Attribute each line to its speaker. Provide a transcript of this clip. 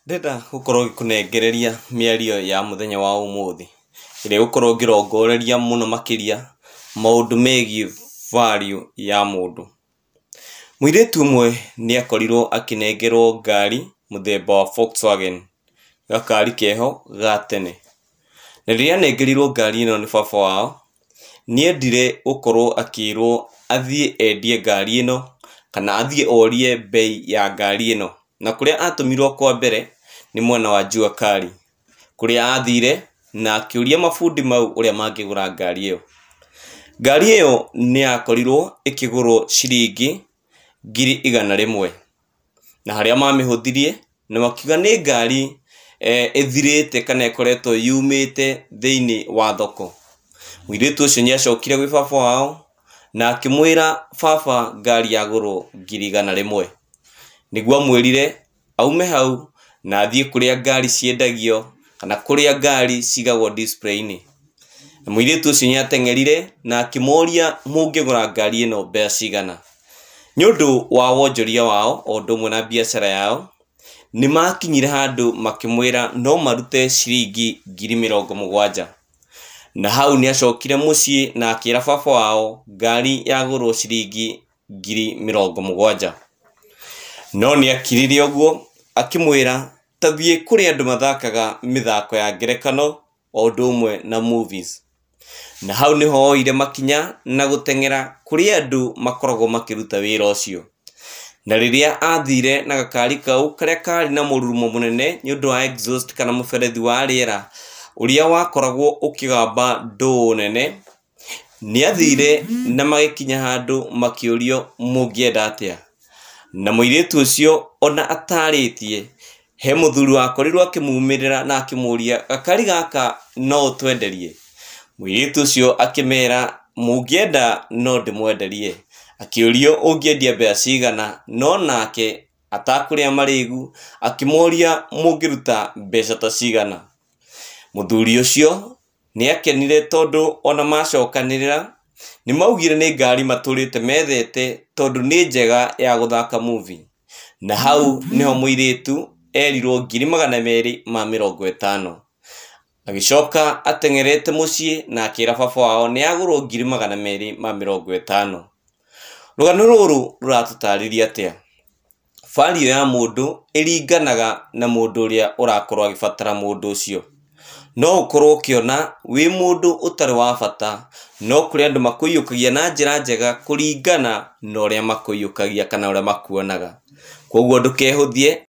Speaker 1: Ndenda gukorwo kunengereria miario ya muthenya wa umuthi ire gukorwo ngirongoreria muno makiria maundu megie value ya mundu. Muiretu umwe ni akorirwo akinengerwo ngari muthemba wa Volkswagen, gakari keho ga tene. Na riria nengerirwo ngari ino ni baba wao, niendire gukorwo akirwo athie endie ngari ino kana athie orie bei ya ngari ino. Na kuria atumirwo kwa mbere ni mwena wa Jua Kali, kuria athire na akiuria mafundi mau uria mangigura ngari iyo. Ngari iyo ni yakorirwo ikigurwo ciringi 100,000 na haria mamihuthirie na makiuga ni ngari ithirite kana ikoretwo yumite thiini wa thoko. Muiretu ucio ni acokire gwi baba wao na akimwira baba ngari yagurwo 100,000. Niguo amwirire aume hau na athie kuria ngari ciendagio kana kuria ngari cigagwo display-ini. Muiretu ucio ni atengerire na akimoria mungigura ngari ino mbeca cigana. Ni undu wa wonjoria wao o ndumwe na biashara yao, ni makinyire handu makimwira no marute ciringi 70,000. Na hau ni acokire mucii na akira baba wao ngari yagurwo ciringi 70,000. No ni akirire uguo akimwira tathie kuri andu mathakaga mithako ya ngerekano o ndumwe na movies. Na hau niho oire makinya na gutengera kuri andu makoragwo makiruta wira ucio. Na riria athire na gakari kau karia kari na mururumo munene ni undu wa exhaust kana muberethi wa riera uria wakoragwo ukigamba ndoo nene, ni athire na magikinya handu makiurio mungienda atia. Na muiretu ucio ona ataritie he muthuri wakorirwo akimumirira na akimuria gakari gaka no twenderie. Muiretu ucio akimera mungienda no ndimwenderie. Akiurio ungiendia mbeca cigana, no nake atakuria marigu akimoria mungiruta mbeca ta cigana. Muthuri ucio ni akenire tondu ona macokanirira ni maugire ni ngari maturite methete tondu ni njega ya guthaka movie. Na hau niho muiretu erirwo 250,000. Agicoka atengerete mucii na akira baba wao ni agurwo 250,000. Rugano ruru ruratutariria atia? Value ya mundu iringanaga na mundu uria urakorwo agibatara mundu ucio. No ukorwo ukiona wi mundu utari wa bata, no kuri andu makuyukagia na njira njega kuringana na uria makuyukagia kana uria makuonaga. Koguo ndukehuthie